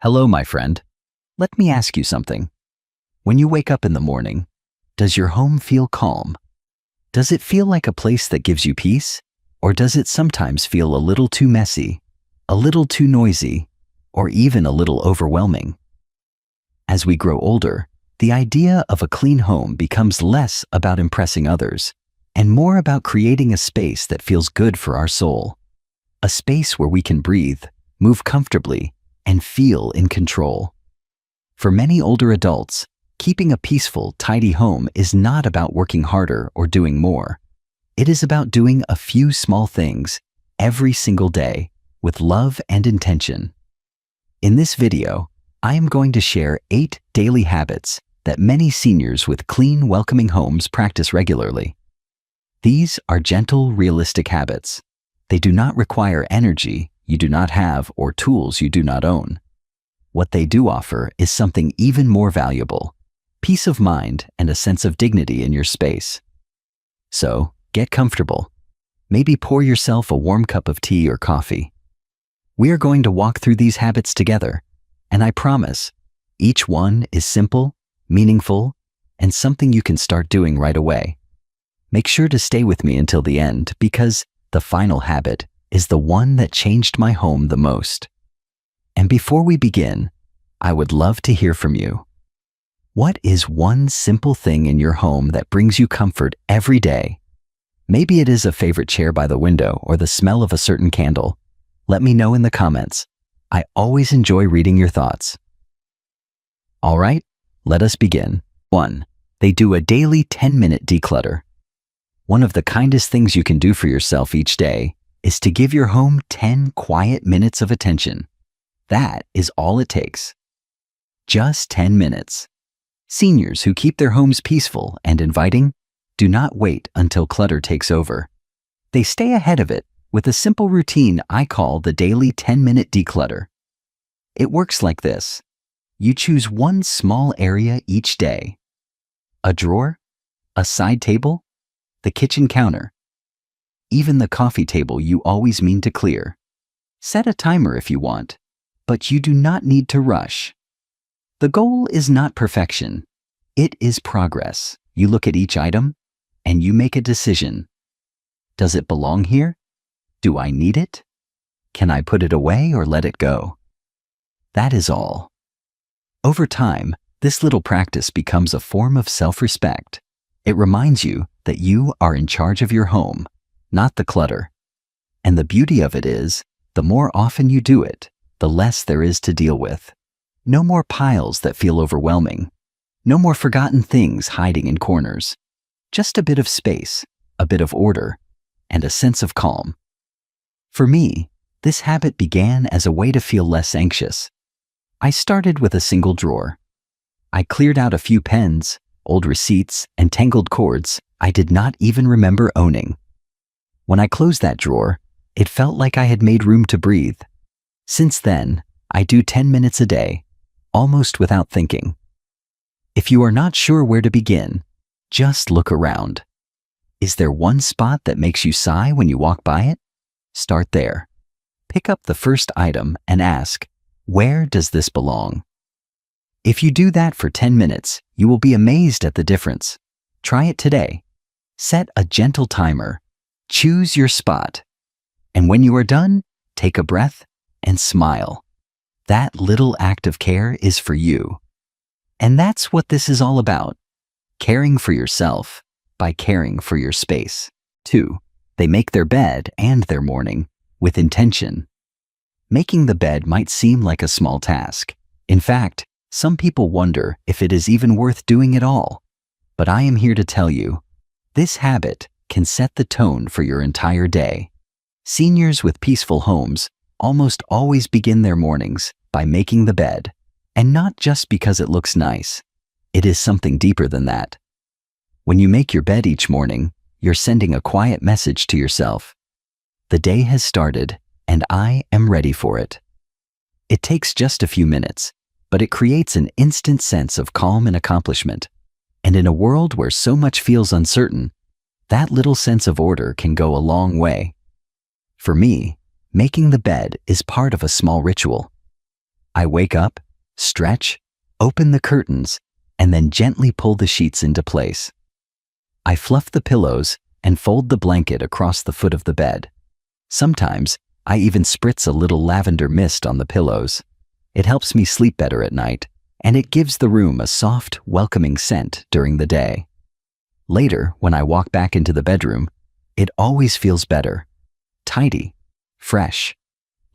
Hello, my friend. Let me ask you something. When you wake up in the morning, does your home feel calm? Does it feel like a place that gives you peace? Or does it sometimes feel a little too messy, a little too noisy, or even a little overwhelming? As we grow older, the idea of a clean home becomes less about impressing others and more about creating a space that feels good for our soul. A space where we can breathe, move comfortably, and feel in control. For many older adults, keeping a peaceful, tidy home is not about working harder or doing more. It is about doing a few small things every single day with love and intention. In this video, I am going to share 8 daily habits that many seniors with clean, welcoming homes practice regularly. These are gentle, realistic habits. They do not require energy you do not have or tools you do not own. What they do offer is something even more valuable: peace of mind and a sense of dignity in your space. So, get comfortable. Maybe pour yourself a warm cup of tea or coffee. We are going to walk through these habits together, and I promise, each one is simple, meaningful, and something you can start doing right away. Make sure to stay with me until the end, because the final habit is the one that changed my home the most. And before we begin, I would love to hear from you. What is one simple thing in your home that brings you comfort every day? Maybe it is a favorite chair by the window or the smell of a certain candle. Let me know in the comments. I always enjoy reading your thoughts. All right, let us begin. 1. They do a daily 10-minute declutter. One of the kindest things you can do for yourself each day is to give your home 10 quiet minutes of attention. That is all it takes. Just 10 minutes. Seniors who keep their homes peaceful and inviting do not wait until clutter takes over. They stay ahead of it with a simple routine I call the daily 10-minute declutter. It works like this. You choose one small area each day. A drawer, a side table, the kitchen counter, even the coffee table you always mean to clear. Set a timer if you want, but you do not need to rush. The goal is not perfection. It is progress. You look at each item and you make a decision. Does it belong here? Do I need it? Can I put it away or let it go? That is all. Over time, this little practice becomes a form of self-respect. It reminds you that you are in charge of your home, not the clutter. And the beauty of it is, the more often you do it, the less there is to deal with. No more piles that feel overwhelming. No more forgotten things hiding in corners. Just a bit of space, a bit of order, and a sense of calm. For me, this habit began as a way to feel less anxious. I started with a single drawer. I cleared out a few pens, old receipts, and tangled cords I did not even remember owning. When I closed that drawer, it felt like I had made room to breathe. Since then, I do 10 minutes a day, almost without thinking. If you are not sure where to begin, just look around. Is there one spot that makes you sigh when you walk by it? Start there. Pick up the first item and ask, where does this belong? If you do that for 10 minutes, you will be amazed at the difference. Try it today. Set a gentle timer. Choose your spot. And when you are done, take a breath and smile. That little act of care is for you. And that's what this is all about. Caring for yourself by caring for your space. 2. They make their bed and their morning with intention. Making the bed might seem like a small task. In fact, some people wonder if it is even worth doing at all. But I am here to tell you, this habit can set the tone for your entire day. Seniors with peaceful homes almost always begin their mornings by making the bed, and not just because it looks nice. It is something deeper than that. When you make your bed each morning, you're sending a quiet message to yourself. The day has started, and I am ready for it. It takes just a few minutes, but it creates an instant sense of calm and accomplishment. And in a world where so much feels uncertain, that little sense of order can go a long way. For me, making the bed is part of a small ritual. I wake up, stretch, open the curtains, and then gently pull the sheets into place. I fluff the pillows and fold the blanket across the foot of the bed. Sometimes, I even spritz a little lavender mist on the pillows. It helps me sleep better at night, and it gives the room a soft, welcoming scent during the day. Later, when I walk back into the bedroom, it always feels better. Tidy, fresh,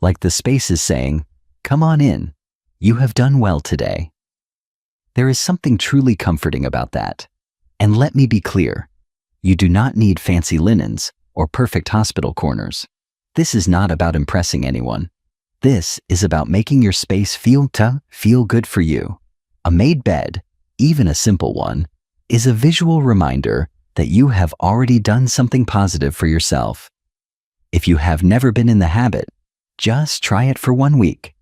like the space is saying, "Come on in, you have done well today." There is something truly comforting about that. And let me be clear, you do not need fancy linens or perfect hospital corners. This is not about impressing anyone. This is about making your space feel good for you. A made bed, even a simple one, is a visual reminder that you have already done something positive for yourself. If you have never been in the habit, just try it for 1 week.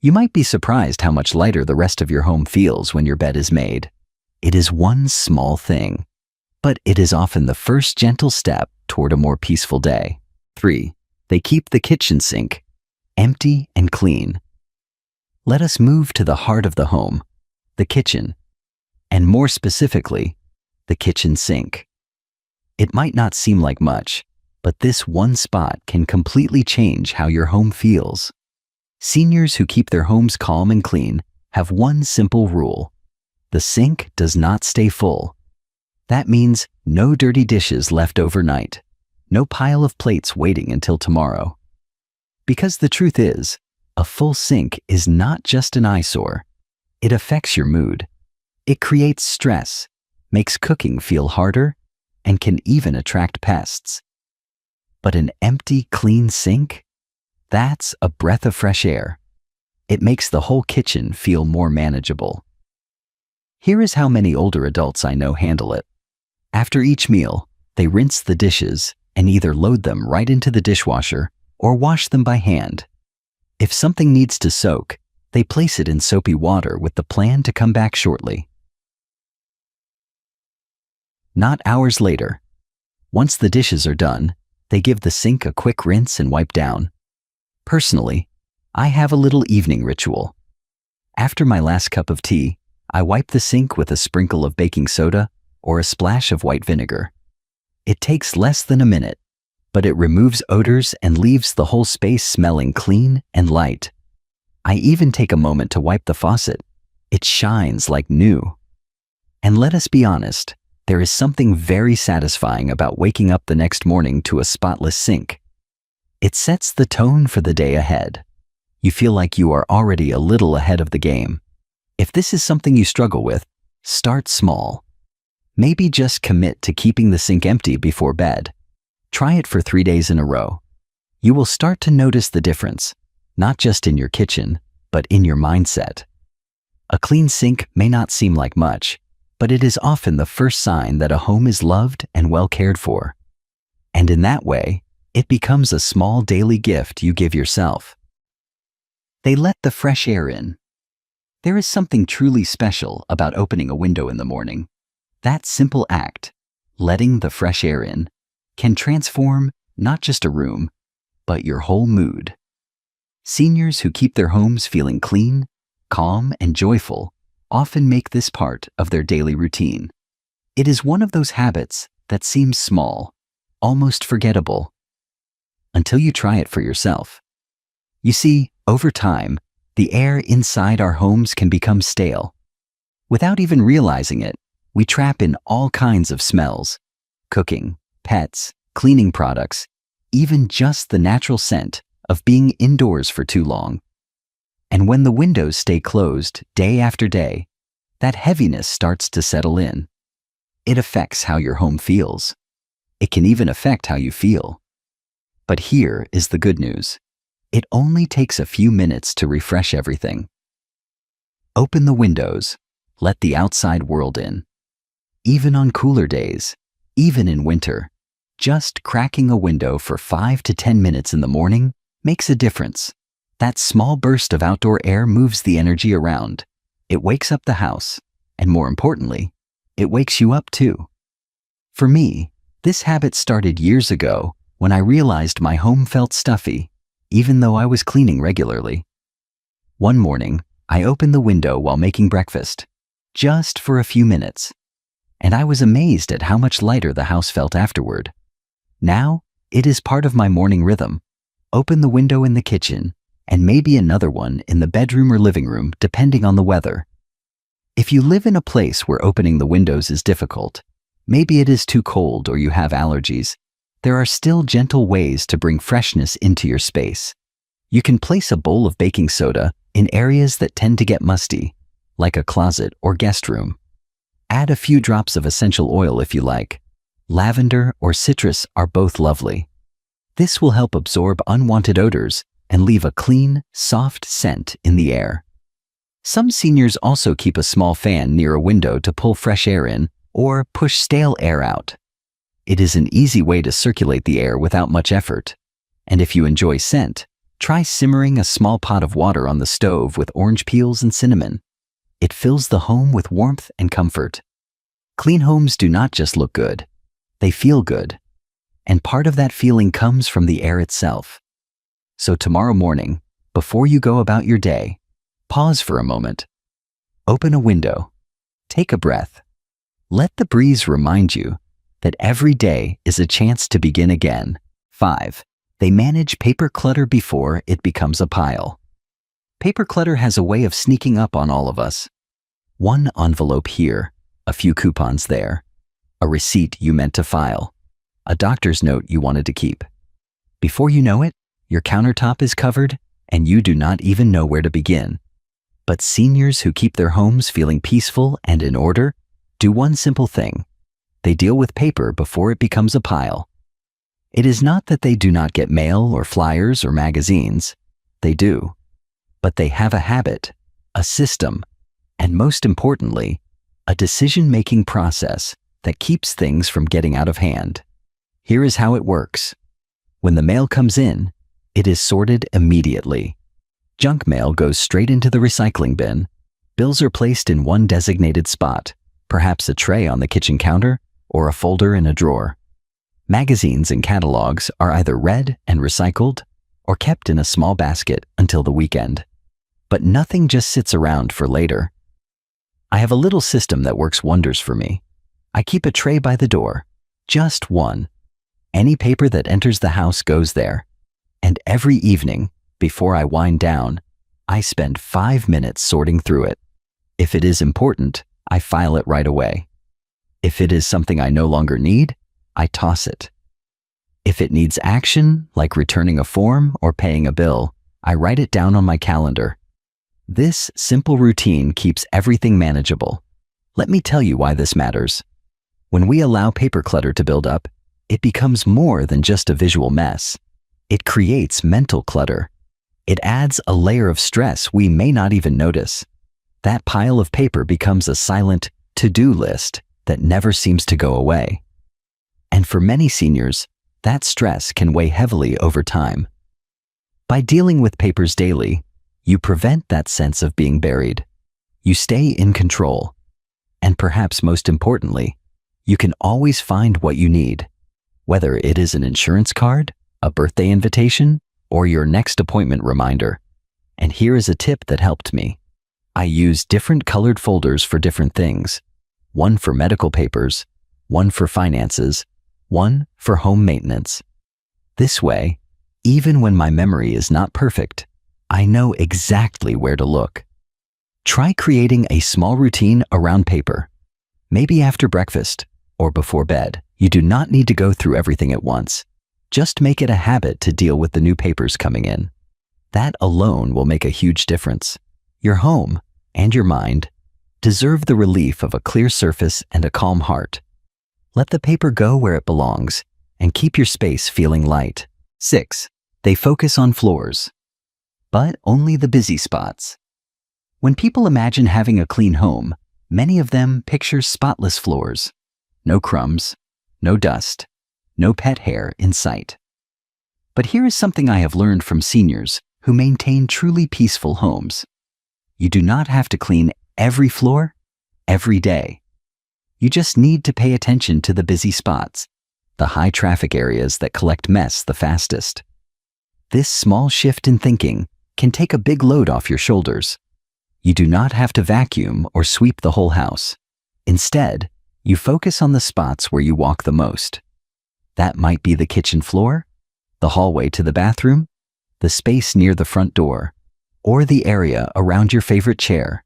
You might be surprised how much lighter the rest of your home feels when your bed is made. It is one small thing, but it is often the first gentle step toward a more peaceful day. 3. They keep the kitchen sink empty and clean. Let us move to the heart of the home, the kitchen, and more specifically, the kitchen sink. It might not seem like much, but this one spot can completely change how your home feels. Seniors who keep their homes calm and clean have one simple rule: the sink does not stay full. That means no dirty dishes left overnight, no pile of plates waiting until tomorrow. Because the truth is, a full sink is not just an eyesore. It affects your mood. It creates stress, makes cooking feel harder, and can even attract pests. But an empty, clean sink? That's a breath of fresh air. It makes the whole kitchen feel more manageable. Here is how many older adults I know handle it. After each meal, they rinse the dishes and either load them right into the dishwasher or wash them by hand. If something needs to soak, they place it in soapy water with the plan to come back shortly. Not hours later. Once the dishes are done, they give the sink a quick rinse and wipe down. Personally, I have a little evening ritual. After my last cup of tea, I wipe the sink with a sprinkle of baking soda or a splash of white vinegar. It takes less than a minute, but it removes odors and leaves the whole space smelling clean and light. I even take a moment to wipe the faucet. It shines like new. And let us be honest, there is something very satisfying about waking up the next morning to a spotless sink. It sets the tone for the day ahead. You feel like you are already a little ahead of the game. If this is something you struggle with, start small. Maybe just commit to keeping the sink empty before bed. Try it for 3 days in a row. You will start to notice the difference, not just in your kitchen, but in your mindset. A clean sink may not seem like much, but it is often the first sign that a home is loved and well cared for. And in that way, it becomes a small daily gift you give yourself. They let the fresh air in. There is something truly special about opening a window in the morning. That simple act, letting the fresh air in, can transform not just a room, but your whole mood. Seniors who keep their homes feeling clean, calm, and joyful often make this part of their daily routine. It is one of those habits that seems small, almost forgettable, until you try it for yourself. You see, over time, the air inside our homes can become stale. Without even realizing it, we trap in all kinds of smells: cooking, pets, cleaning products, even just the natural scent of being indoors for too long. And when the windows stay closed day after day, that heaviness starts to settle in. It affects how your home feels. It can even affect how you feel. But here is the good news. It only takes a few minutes to refresh everything. Open the windows. Let the outside world in. Even on cooler days, even in winter, just cracking a window for 5 to 10 minutes in the morning makes a difference. That small burst of outdoor air moves the energy around. It wakes up the house, and more importantly, it wakes you up too. For me, this habit started years ago when I realized my home felt stuffy, even though I was cleaning regularly. One morning, I opened the window while making breakfast, just for a few minutes, and I was amazed at how much lighter the house felt afterward. Now, it is part of my morning rhythm. Open the window in the kitchen, and maybe another one in the bedroom or living room, depending on the weather. If you live in a place where opening the windows is difficult, maybe it is too cold or you have allergies, there are still gentle ways to bring freshness into your space. You can place a bowl of baking soda in areas that tend to get musty, like a closet or guest room. Add a few drops of essential oil if you like. Lavender or citrus are both lovely. This will help absorb unwanted odors and leave a clean, soft scent in the air. Some seniors also keep a small fan near a window to pull fresh air in or push stale air out. It is an easy way to circulate the air without much effort. And if you enjoy scent, try simmering a small pot of water on the stove with orange peels and cinnamon. It fills the home with warmth and comfort. Clean homes do not just look good, they feel good. And part of that feeling comes from the air itself. So tomorrow morning, before you go about your day, pause for a moment. Open a window. Take a breath. Let the breeze remind you that every day is a chance to begin again. 5. They manage paper clutter before it becomes a pile. Paper clutter has a way of sneaking up on all of us. One envelope here, a few coupons there, a receipt you meant to file, a doctor's note you wanted to keep. Before you know it, your countertop is covered and you do not even know where to begin. But seniors who keep their homes feeling peaceful and in order do one simple thing. They deal with paper before it becomes a pile. It is not that they do not get mail or flyers or magazines. They do. But they have a habit, a system, and most importantly, a decision-making process that keeps things from getting out of hand. Here is how it works. When the mail comes in, it is sorted immediately. Junk mail goes straight into the recycling bin. Bills are placed in one designated spot, perhaps a tray on the kitchen counter or a folder in a drawer. Magazines and catalogs are either read and recycled or kept in a small basket until the weekend. But nothing just sits around for later. I have a little system that works wonders for me. I keep a tray by the door, just one. Any paper that enters the house goes there. And every evening, before I wind down, I spend 5 minutes sorting through it. If it is important, I file it right away. If it is something I no longer need, I toss it. If it needs action, like returning a form or paying a bill, I write it down on my calendar. This simple routine keeps everything manageable. Let me tell you why this matters. When we allow paper clutter to build up, it becomes more than just a visual mess. It creates mental clutter. It adds a layer of stress we may not even notice. That pile of paper becomes a silent to-do list that never seems to go away. And for many seniors, that stress can weigh heavily over time. By dealing with papers daily, you prevent that sense of being buried. You stay in control. And perhaps most importantly, you can always find what you need, whether it is an insurance card, a birthday invitation, or your next appointment reminder. And here is a tip that helped me. I use different colored folders for different things. One for medical papers, one for finances, one for home maintenance. This way, even when my memory is not perfect, I know exactly where to look. Try creating a small routine around paper. Maybe after breakfast or before bed. You do not need to go through everything at once. Just make it a habit to deal with the new papers coming in. That alone will make a huge difference. Your home and your mind deserve the relief of a clear surface and a calm heart. Let the paper go where it belongs and keep your space feeling light. 6. They focus on floors, but only the busy spots. When people imagine having a clean home, many of them picture spotless floors. No crumbs, no dust, no pet hair in sight. But here is something I have learned from seniors who maintain truly peaceful homes. You do not have to clean every floor, every day. You just need to pay attention to the busy spots, the high traffic areas that collect mess the fastest. This small shift in thinking can take a big load off your shoulders. You do not have to vacuum or sweep the whole house. Instead, you focus on the spots where you walk the most. That might be the kitchen floor, the hallway to the bathroom, the space near the front door, or the area around your favorite chair.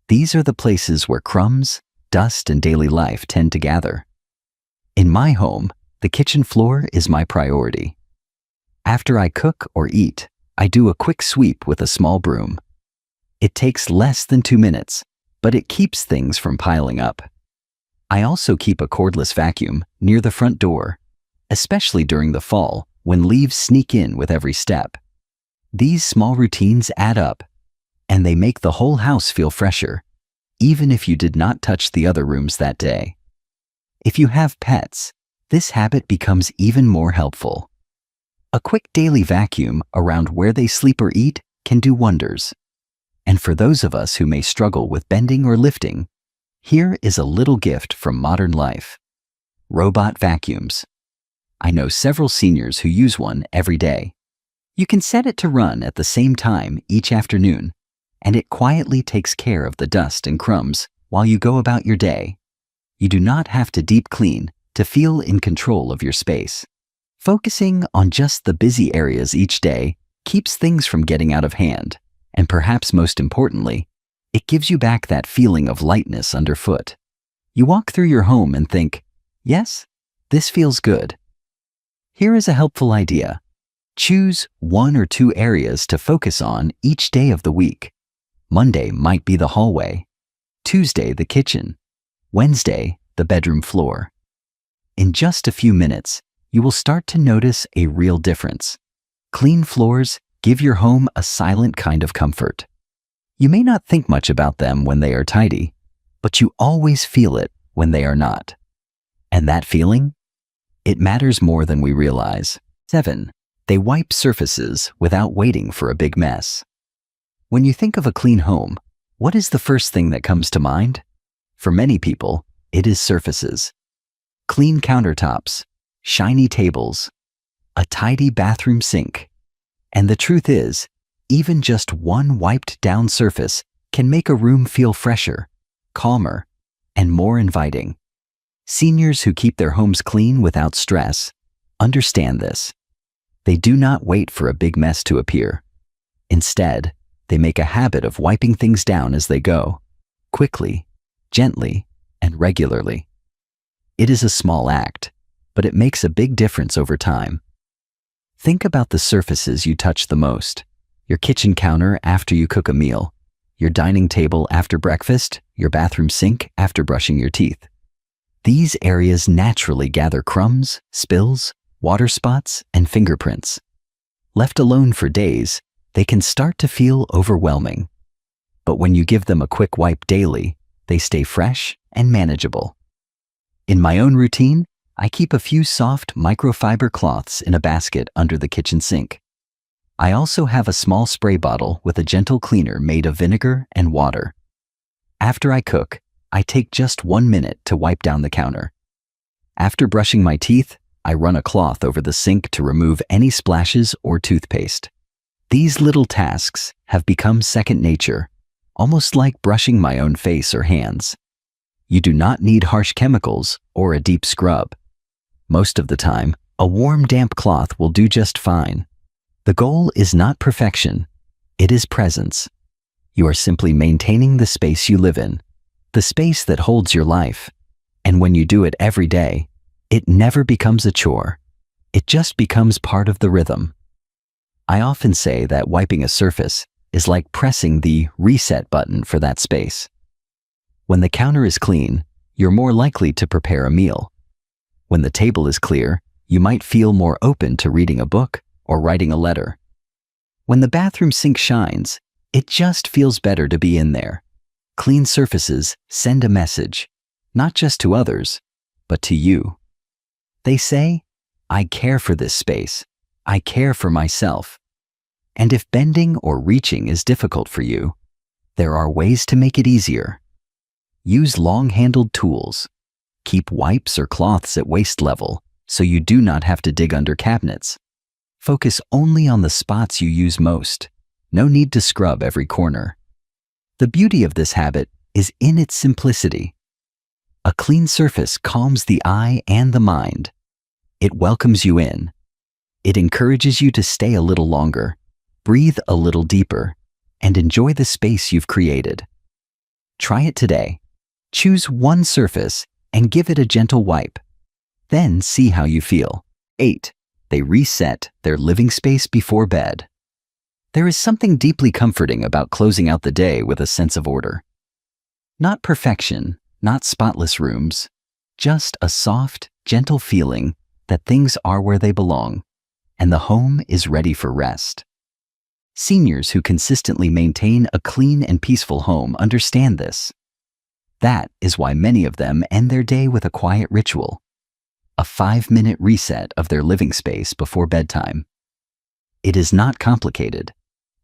These are the places where crumbs, dust, and daily life tend to gather. In my home, the kitchen floor is my priority. After I cook or eat, I do a quick sweep with a small broom. It takes less than 2 minutes, but it keeps things from piling up. I also keep a cordless vacuum near the front door, especially during the fall when leaves sneak in with every step. These small routines add up, and they make the whole house feel fresher, even if you did not touch the other rooms that day. If you have pets, this habit becomes even more helpful. A quick daily vacuum around where they sleep or eat can do wonders. And for those of us who may struggle with bending or lifting, here is a little gift from modern life. Robot vacuums. I know several seniors who use one every day. You can set it to run at the same time each afternoon, and it quietly takes care of the dust and crumbs while you go about your day. You do not have to deep clean to feel in control of your space. Focusing on just the busy areas each day keeps things from getting out of hand, and perhaps most importantly, it gives you back that feeling of lightness underfoot. You walk through your home and think, yes, this feels good. Here is a helpful idea. Choose 1 or 2 areas to focus on each day of the week. Monday might be the hallway, Tuesday the kitchen, Wednesday the bedroom floor. In just a few minutes, you will start to notice a real difference. Clean floors give your home a silent kind of comfort. You may not think much about them when they are tidy, but you always feel it when they are not. And that feeling? It matters more than we realize. 7. They wipe surfaces without waiting for a big mess. When you think of a clean home, what is the first thing that comes to mind? For many people, it is surfaces. Clean countertops, shiny tables, a tidy bathroom sink. And the truth is, even just one wiped down surface can make a room feel fresher, calmer, and more inviting. Seniors who keep their homes clean without stress understand this. They do not wait for a big mess to appear. Instead, they make a habit of wiping things down as they go, quickly, gently, and regularly. It is a small act, but it makes a big difference over time. Think about the surfaces you touch the most: your kitchen counter after you cook a meal, your dining table after breakfast, your bathroom sink after brushing your teeth. These areas naturally gather crumbs, spills, water spots, and fingerprints. Left alone for days, they can start to feel overwhelming. But when you give them a quick wipe daily, they stay fresh and manageable. In my own routine, I keep a few soft microfiber cloths in a basket under the kitchen sink. I also have a small spray bottle with a gentle cleaner made of vinegar and water. After I cook, I take just 1 minute to wipe down the counter. After brushing my teeth, I run a cloth over the sink to remove any splashes or toothpaste. These little tasks have become second nature, almost like brushing my own face or hands. You do not need harsh chemicals or a deep scrub. Most of the time, a warm, damp cloth will do just fine. The goal is not perfection, it is presence. You are simply maintaining the space you live in, the space that holds your life. And when you do it every day, it never becomes a chore. It just becomes part of the rhythm. I often say that wiping a surface is like pressing the reset button for that space. When the counter is clean, you're more likely to prepare a meal. When the table is clear, you might feel more open to reading a book or writing a letter. When the bathroom sink shines, it just feels better to be in there. Clean surfaces send a message, not just to others, but to you. They say, I care for this space. I care for myself. And if bending or reaching is difficult for you, there are ways to make it easier. Use long-handled tools. Keep wipes or cloths at waist level so you do not have to dig under cabinets. Focus only on the spots you use most, No need to scrub every corner. The beauty of this habit is in its simplicity. A clean surface calms the eye and the mind. It welcomes you in. It encourages you to stay a little longer, breathe a little deeper, and enjoy the space you've created. Try it today. Choose one surface and give it a gentle wipe. Then see how you feel. 8. They reset their living space before bed. There is something deeply comforting about closing out the day with a sense of order. Not perfection, not spotless rooms, just a soft, gentle feeling that things are where they belong, and the home is ready for rest. Seniors who consistently maintain a clean and peaceful home understand this. That is why many of them end their day with a quiet ritual, a 5-minute reset of their living space before bedtime. It is not complicated.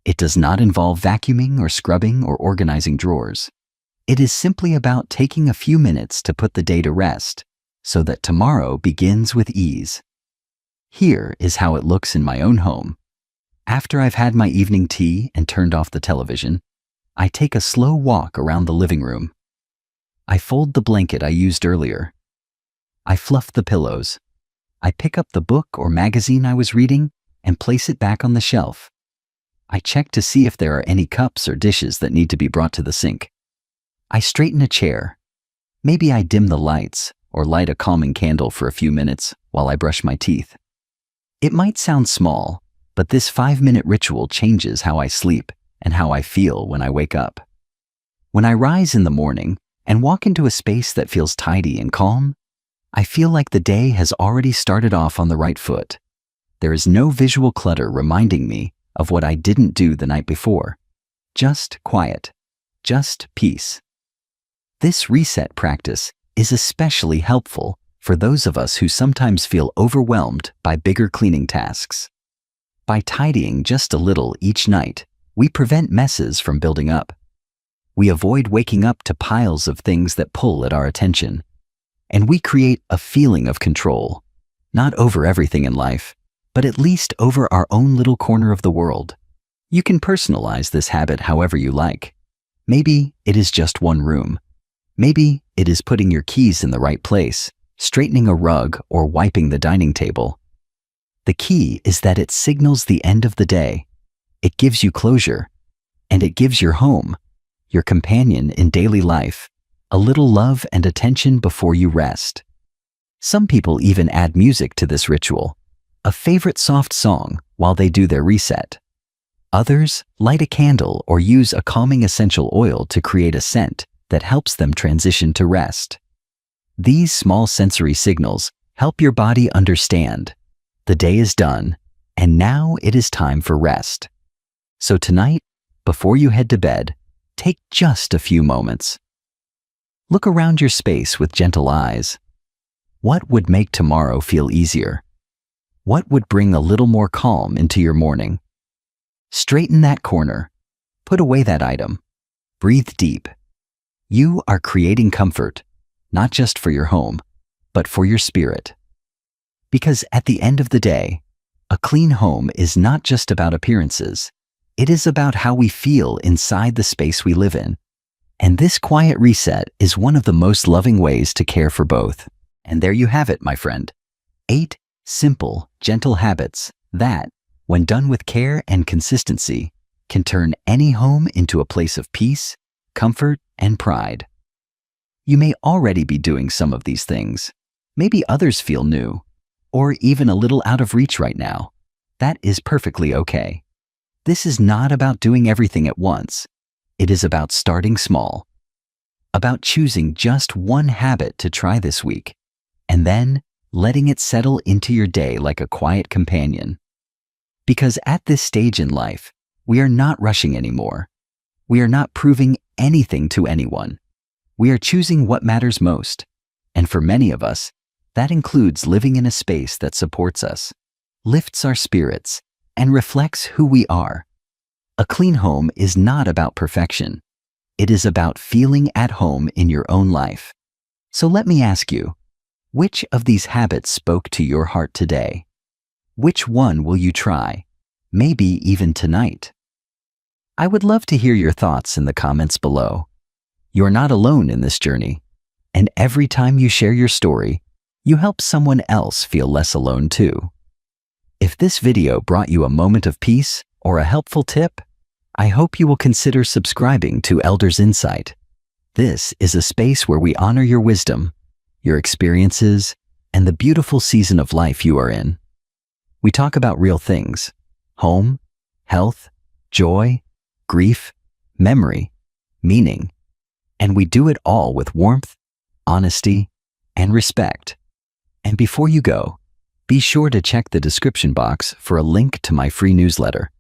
It does not involve vacuuming or scrubbing or organizing drawers. It is simply about taking a few minutes to put the day to rest so that tomorrow begins with ease. Here is how it looks in my own home. After I've had my evening tea and turned off the television, I take a slow walk around the living room. I fold the blanket I used earlier. I fluff the pillows. I pick up the book or magazine I was reading and place it back on the shelf. I check to see if there are any cups or dishes that need to be brought to the sink. I straighten a chair. Maybe I dim the lights or light a calming candle for a few minutes while I brush my teeth. It might sound small, but this 5-minute ritual changes how I sleep and how I feel when I wake up. When I rise in the morning and walk into a space that feels tidy and calm, I feel like the day has already started off on the right foot. There is no visual clutter reminding me of what I didn't do the night before. Just quiet. Just peace. This reset practice is especially helpful for those of us who sometimes feel overwhelmed by bigger cleaning tasks. By tidying just a little each night, we prevent messes from building up. We avoid waking up to piles of things that pull at our attention. And we create a feeling of control, not over everything in life, but at least over our own little corner of the world. You can personalize this habit however you like. Maybe it is just one room. Maybe it is putting your keys in the right place, straightening a rug, or wiping the dining table. The key is that it signals the end of the day. It gives you closure, and it gives your home, your companion in daily life, a little love and attention before you rest. Some people even add music to this ritual, a favorite soft song while they do their reset. Others light a candle or use a calming essential oil to create a scent that helps them transition to rest. These small sensory signals help your body understand the day is done and now it is time for rest. So tonight, before you head to bed, take just a few moments. Look around your space with gentle eyes. What would make tomorrow feel easier? What would bring a little more calm into your morning? Straighten that corner. Put away that item. Breathe deep. You are creating comfort, not just for your home, but for your spirit. Because at the end of the day, a clean home is not just about appearances. It is about how we feel inside the space we live in. And this quiet reset is one of the most loving ways to care for both. And there you have it, my friend. 8 simple, gentle habits that, when done with care and consistency, can turn any home into a place of peace, comfort, and pride. You may already be doing some of these things. Maybe others feel new, or even a little out of reach right now. That is perfectly okay. This is not about doing everything at once. It is about starting small, about choosing just one habit to try this week, and then letting it settle into your day like a quiet companion. Because at this stage in life, we are not rushing anymore. We are not proving anything to anyone. We are choosing what matters most. And for many of us, that includes living in a space that supports us, lifts our spirits, and reflects who we are. A clean home is not about perfection. It is about feeling at home in your own life. So let me ask you, which of these habits spoke to your heart today? Which one will you try? Maybe even tonight. I would love to hear your thoughts in the comments below. You're not alone in this journey, and every time you share your story, you help someone else feel less alone too. If this video brought you a moment of peace or a helpful tip, I hope you will consider subscribing to Elders Insight. This is a space where we honor your wisdom, your experiences, and the beautiful season of life you are in. We talk about real things: home, health, joy, grief, memory, meaning, and we do it all with warmth, honesty, and respect. And before you go, be sure to check the description box for a link to my free newsletter.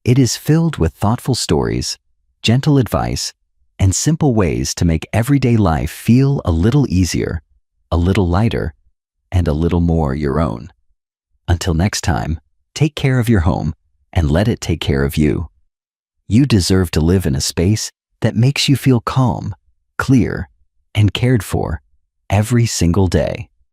It is filled with thoughtful stories, gentle advice, and simple ways to make everyday life feel a little easier, a little lighter, and a little more your own. Until next time, take care of your home and let it take care of you. You deserve to live in a space that makes you feel calm, clear, and cared for every single day.